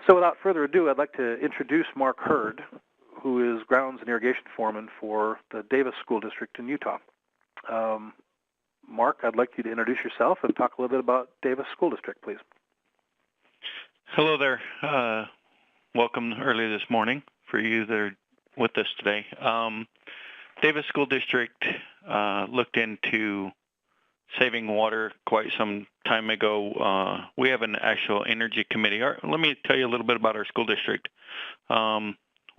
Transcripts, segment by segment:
So without further ado, I'd like to introduce Mark Hurd, who is Grounds and Irrigation Foreman for the Davis School District in Utah. Mark, I'd like you to introduce yourself and talk a little bit about Davis School District, please. Hello there. Welcome early this morning for you that are with us today. Davis School District looked into saving water quite some time ago. We have an actual energy committee. Let me tell you a little bit about our school district.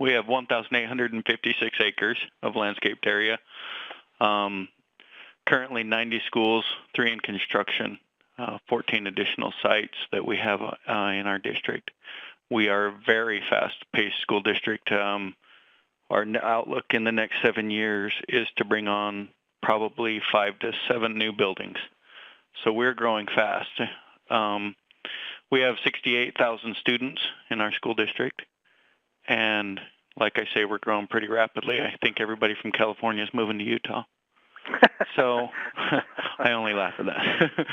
We have 1,856 acres of landscaped area. Currently 90 schools, 3 in construction, 14 additional sites that we have in our district. We are a very fast-paced school district. Our outlook in the next 7 years is to bring on probably 5 to 7 new buildings. So we're growing fast. We have 68,000 students in our school district. And like I say, we're growing pretty rapidly. I think everybody from California is moving to Utah. So I only laugh at that.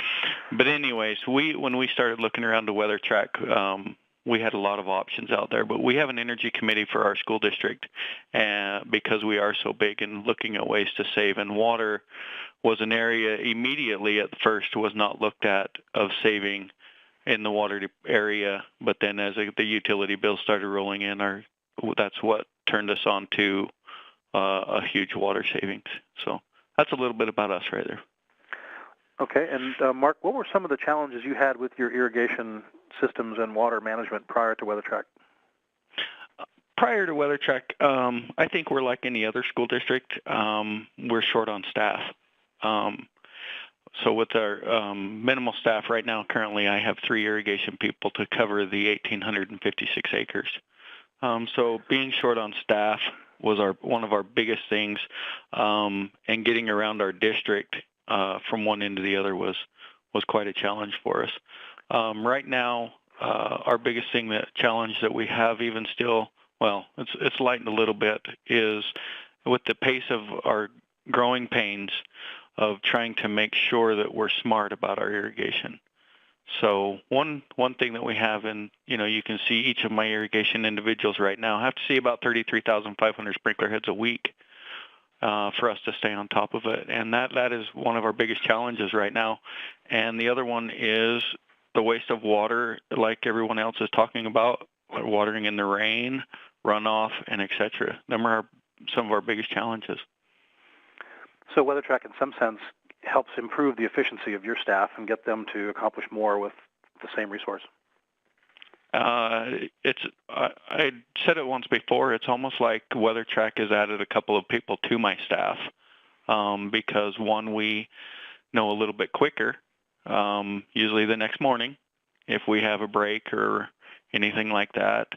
But anyways, when we started looking around the weather track, we had a lot of options out there. But we have an energy committee for our school district because we are so big and looking at ways to save. And water was an area immediately at first was not looked at of saving in the water area. But then as the utility bills started rolling in, that's what turned us on to a huge water savings. So that's a little bit about us right there. Okay, and Mark, what were some of the challenges you had with your irrigation systems and water management prior to WeatherTrack? Prior to WeatherTrack, I think we're like any other school district. We're short on staff. So with our minimal staff right now, currently I have 3 irrigation people to cover the 1,856 acres. So being short on staff was one of our biggest things, and getting around our district from one end to the other was quite a challenge for us. Right now, our biggest challenge that we have even still, well, it's lightened a little bit, is with the pace of our growing pains of trying to make sure that we're smart about our irrigation. So one thing that we have, and you can see each of my irrigation individuals right now have to see about 33,500 sprinkler heads a week for us to stay on top of it, and that is one of our biggest challenges right now. And the other one is the waste of water, like everyone else is talking about, watering in the rain, runoff, and etc. Them are some of our biggest challenges. So WeatherTrack, in some sense, helps improve the efficiency of your staff and get them to accomplish more with the same resource. I said it once before. It's almost like WeatherTrack has added a couple of people to my staff because one, we know a little bit quicker, usually the next morning, if we have a break or anything like that,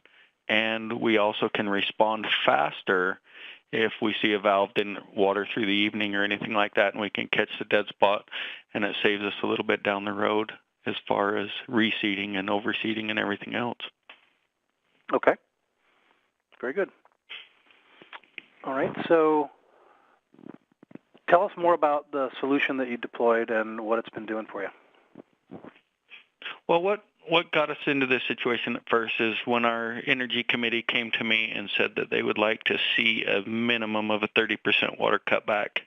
and we also can respond faster if we see a valve didn't water through the evening or anything like that, and we can catch the dead spot, and it saves us a little bit down the road as far as reseeding and overseeding and everything else. Okay. Very good. All right, so tell us more about the solution that you deployed and what it's been doing for you. Well, what got us into this situation at first is when our energy committee came to me and said that they would like to see a minimum of a 30% water cutback.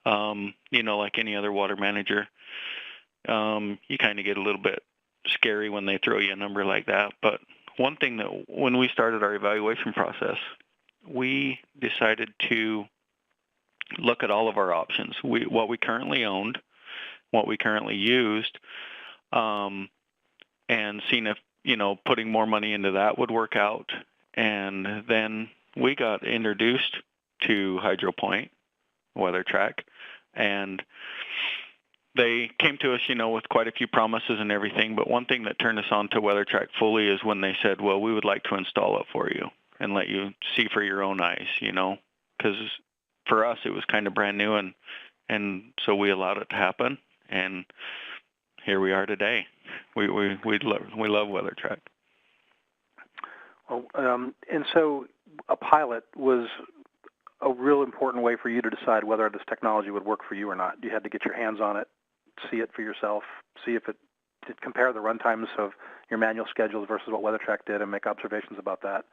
Like any other water manager, you kind of get a little bit scary when they throw you a number like that. But one thing that when we started our evaluation process, we decided to look at all of our options, what we currently owned, what we currently used, and seeing if, putting more money into that would work out. And then we got introduced to HydroPoint, WeatherTrack, and they came to us, with quite a few promises and everything. But one thing that turned us on to WeatherTrack fully is when they said, well, we would like to install it for you and let you see for your own eyes, because for us it was kind of brand new, and so we allowed it to happen. And here we are today. We love WeatherTrack. Well, and so a pilot was a real important way for you to decide whether this technology would work for you or not. You had to get your hands on it, see it for yourself, see if it compare the run times of your manual schedules versus what WeatherTrack did and make observations about that.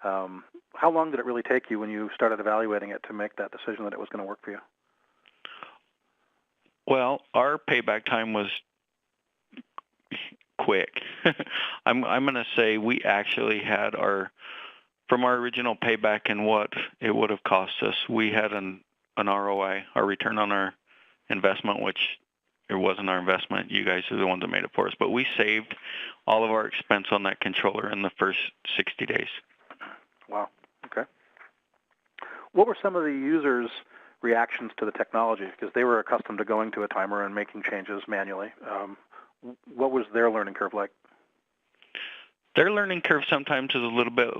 How long did it really take you when you started evaluating it to make that decision that it was going to work for you? Well, our payback time was quick. I'm going to say we actually had from our original payback and what it would have cost us, we had an ROI, our return on our investment, which it wasn't our investment. You guys are the ones that made it for us. But we saved all of our expense on that controller in the first 60 days. Wow. Okay. What were some of the users' reactions to the technology? Because they were accustomed to going to a timer and making changes manually. What was their learning curve like? Their learning curve sometimes is a little bit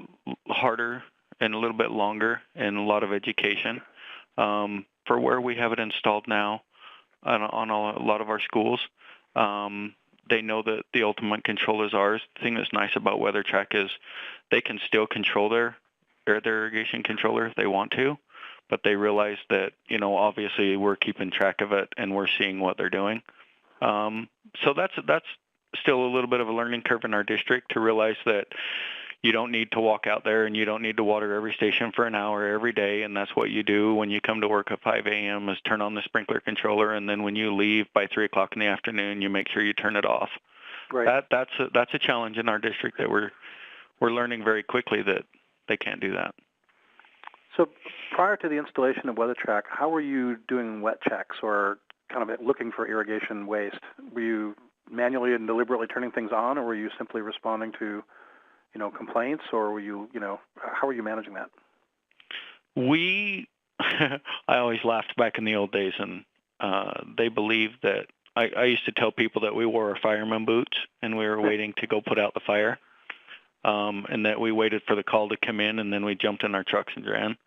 harder and a little bit longer and a lot of education. For where we have it installed now on a lot of our schools, they know that the ultimate control is ours. The thing that's nice about WeatherTrack is they can still control their irrigation controller if they want to, but they realize that, obviously we're keeping track of it and we're seeing what they're doing. So that's still a little bit of a learning curve in our district to realize that you don't need to walk out there and you don't need to water every station for an hour every day, and that's what you do when you come to work at 5 a.m. is turn on the sprinkler controller, and then when you leave by 3 o'clock in the afternoon, you make sure you turn it off. Right. That's a challenge in our district that we're learning very quickly that they can't do that. So prior to the installation of WeatherTrack, how were you doing wet checks or kind of looking for irrigation waste? Were you manually and deliberately turning things on, or were you simply responding to, complaints, or were you, how were you managing that? I always laughed back in the old days, and they believed that I used to tell people that we wore our fireman boots and we were waiting to go put out the fire, and that we waited for the call to come in, and then we jumped in our trucks and ran.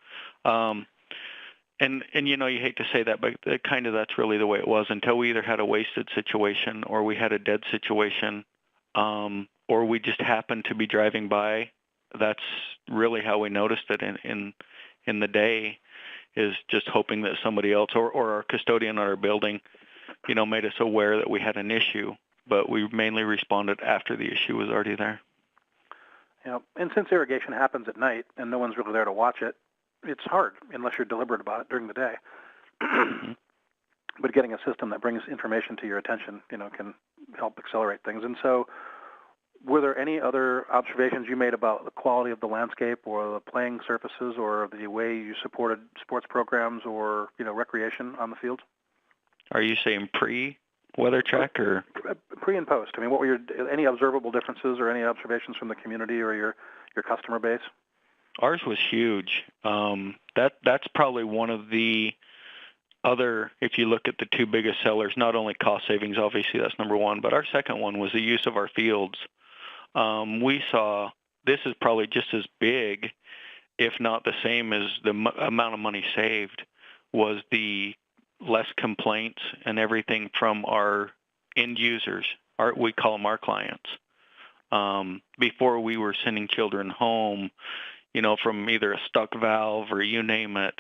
And you hate to say that, but that's really the way it was until we either had a wasted situation or we had a dead situation, or we just happened to be driving by. That's really how we noticed it in the day, is just hoping that somebody else or our custodian at our building, made us aware that we had an issue. But we mainly responded after the issue was already there. Yeah, and since irrigation happens at night and no one's really there to watch it, it's hard unless you're deliberate about it during the day. Mm-hmm. But getting a system that brings information to your attention, can help accelerate things. And so, were there any other observations you made about the quality of the landscape or the playing surfaces or the way you supported sports programs or, recreation on the field? Are you saying pre-WeatherTrack or? Pre and post. What were any observable differences or any observations from the community or your customer base? Ours was huge. That's probably one of the other, if you look at the two biggest sellers, not only cost savings, obviously that's number one, but our second one was the use of our fields. We saw this is probably just as big, if not the same as the amount of money saved, was the less complaints and everything from our end users. We call them our clients. Before we were sending children home, from either a stuck valve or you name it,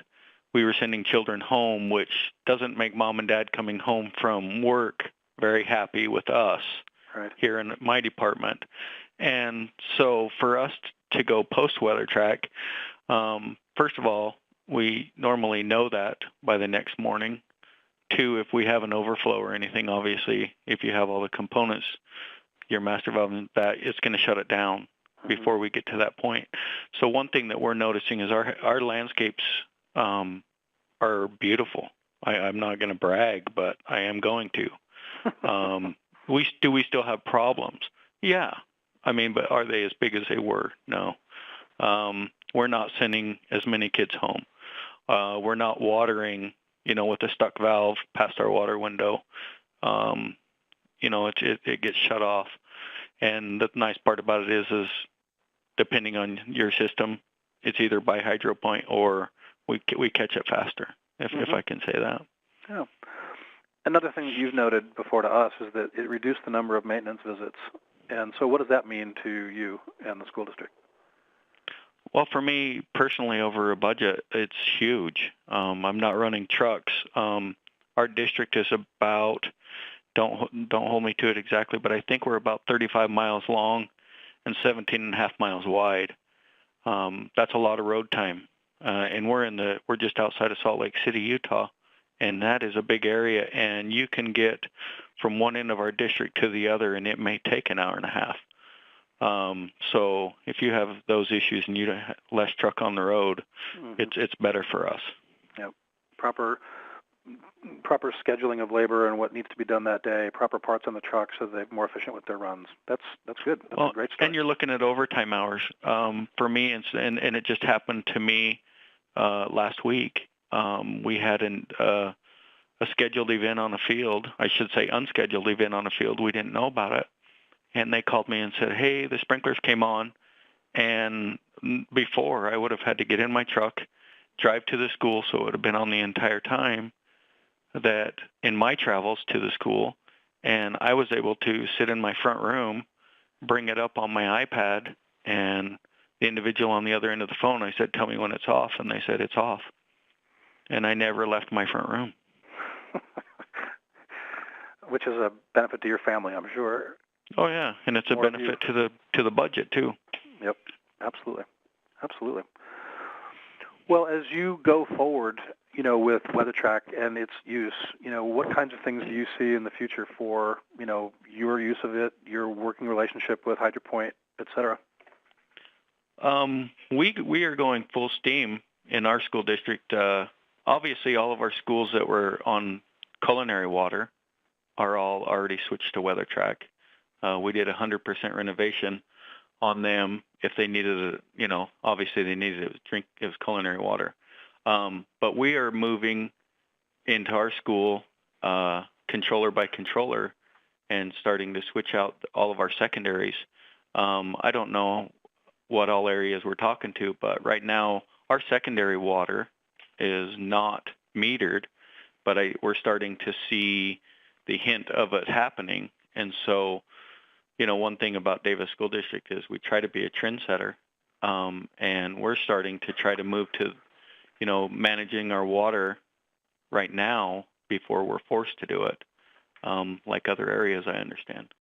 we were sending children home, which doesn't make mom and dad coming home from work very happy with us here in my department. And so for us to go post WeatherTrack, first of all, we normally know that by the next morning. Two, if we have an overflow or anything, obviously, if you have all the components, your master valve and that, it's going to shut it down before we get to that point. So one thing that we're noticing is our landscapes are beautiful. I'm not going to brag, but I am going to. We still have problems? Yeah. But are they as big as they were? No. We're not sending as many kids home. We're not watering, with a stuck valve past our water window. It gets shut off. And the nice part about it is depending on your system, it's either by hydro point or we catch it faster, if I can say that. Yeah. Another thing that you've noted before to us is that it reduced the number of maintenance visits. And so what does that mean to you and the school district? Well, for me personally, over a budget, it's huge. I'm not running trucks. Our district is about Don't hold me to it exactly, but I think we're about 35 miles long and 17.5 miles wide. That's a lot of road time, and we're just outside of Salt Lake City, Utah, and that is a big area. And you can get from one end of our district to the other, and it may take an hour and a half. So if you have those issues and you have less truck on the road, it's better for us. Yep. Proper scheduling of labor and what needs to be done that day, proper parts on the truck so they're more efficient with their runs. That's good. That's a great start. And you're looking at overtime hours. For me, and it just happened to me last week. We had a scheduled event on a field. I should say unscheduled event on a field. We didn't know about it. And they called me and said, hey, the sprinklers came on. And before, I would have had to get in my truck, drive to the school, so it would have been on the entire time that in my travels to the school. And I was able to sit in my front room, bring it up on my iPad, and the individual on the other end of the phone, I said, tell me when it's off. And they said, it's off. And I never left my front room. Which is a benefit to your family, I'm sure. Oh yeah, and it's a benefit to the budget too. Yep, absolutely. Well, as you go forward, with WeatherTrack and its use, what kinds of things do you see in the future for, your use of it, your working relationship with HydroPoint, et cetera? We are going full steam in our school district. Obviously, all of our schools that were on culinary water are all already switched to WeatherTrack. We did 100% renovation on them. If they needed obviously they needed to drink, it was culinary water. But we are moving into our school controller by controller and starting to switch out all of our secondaries. I don't know what all areas we're talking to, but right now our secondary water is not metered, but we're starting to see the hint of it happening. And so, one thing about Davis School District is we try to be a trendsetter, and we're starting to try to move to, managing our water right now before we're forced to do it, like other areas, I understand.